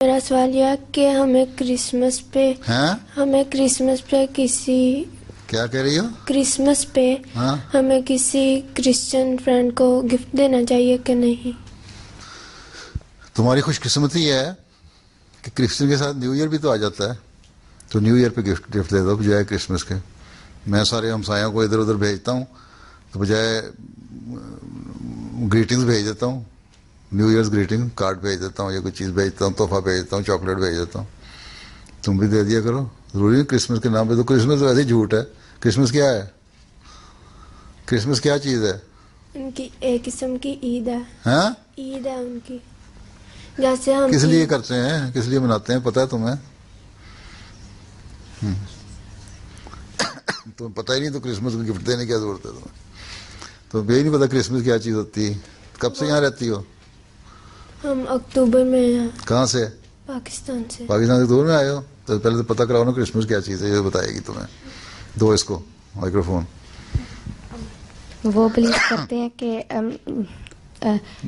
मेरा सवाल यह है कि हमें क्रिसमस पे किसी क्या कह रही हो? क्रिसमस पे हाँ? हमें किसी क्रिश्चियन फ्रेंड को गिफ्ट देना चाहिए कि नहीं? तुम्हारी खुशकिस्मती है कि क्रिश्चियन के साथ न्यू ईयर भी तो आ जाता है, तो न्यू ईयर पे गिफ्ट दे दो बजाय क्रिसमस के। मैं सारे हमसायों को इधर उधर भेजता हूँ तो बजाय ग्रीटिंग्स भेज देता हूँ, न्यू ईयर्स ग्रीटिंग कार्ड भेज देता हूँ या कोई चीज़ भेजता हूँ, तोहफा भेज देता हूँ, चॉकलेट भेज देता हूँ। तुम भी दे दिया करो, ज़रूरी है क्रिसमस के नाम पे। तो क्रिसमस वैसे ही झूठ है। क्रिसमस क्या है? क्रिसमस क्या चीज़ है? उनकी एक किस्म की ईद है। हाँ? ईद है उनकी। जैसे हम किस लिए करते हैं, किस लिए मनाते हैं, पता है तुम्हें? तुम्हें पता ही नहीं तो क्रिसमस को गिफ्ट देने की क्या जरूरत है तुम्हें? तो यही नहीं पता क्रिसमस क्या चीज़ होती है। कब से यहाँ रहती हो? हम अक्टूबर में हैं। कहाँ से? पाकिस्तान से। पाकिस्तान से दूर में आए हो तो पहले तो पता कराओ ना क्रिसमस क्या चीज़ है, ये बताएगी तुम्हें। दो इसको माइक्रोफोन। वो बिलीव करते हैं कि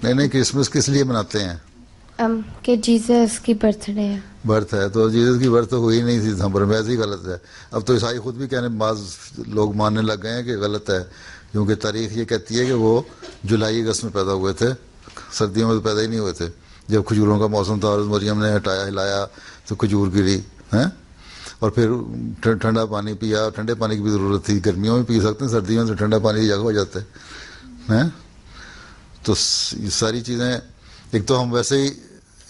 नहीं, क्रिसमस किस लिए मनाते हैं? कि जीसस की बर्थडे है। बर्थ है तो जीसस की बर्थ तो हुई नहीं थी दिसंबर में, ऐसे ही गलत है। अब तो ईसाई खुद भी कहने, बाज लोग मानने लग गए हैं कि गलत है, क्योंकि तारीख ये कहती है कि वो जुलाई अगस्त में पैदा हुए थे, सर्दियों में तो पैदा ही नहीं हुए थे। जब खजूरों का मौसम था और मरियम ने हटाया हिलाया तो खजूर गिरी हैं, और फिर ठंडा पानी पिया। ठंडे पानी की भी ज़रूरत थी, गर्मियों में पी सकते हैं, सर्दियों में तो ठंडा पानी की जगह हो जाता है। तो ये सारी चीज़ें, एक तो हम वैसे ही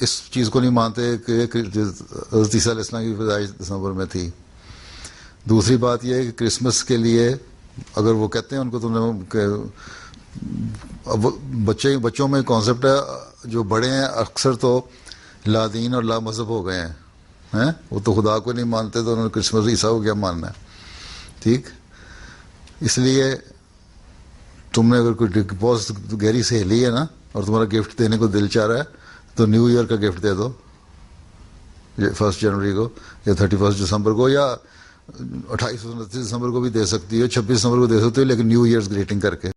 इस चीज़ को नहीं मानते कि हज़रत ईसा अलैहिस्सलाम की पैदाइश दिसंबर में थी। दूसरी बात यह है कि क्रिसमस के लिए अगर वो कहते हैं उनको, तुमने बच्चों में कॉन्सेप्ट है, जो बड़े हैं अक्सर तो लादीन और ला मज़हब हो गए हैं, वो तो खुदा को नहीं मानते, तो उन्होंने क्रिसमस ईसा को क्या मानना है? ठीक, इसलिए तुमने अगर कोई बहुत गहरी सहेली है ना और तुम्हारा गिफ्ट देने को दिल चाह रहा है तो न्यू ईयर का गिफ्ट दे दो, 1 जनवरी को या 31 दिसंबर को या 28 29 दिसंबर को भी दे सकती हो, 26 दिसंबर को दे सकती हो, लेकिन न्यू ईयर्स ग्रीटिंग करके।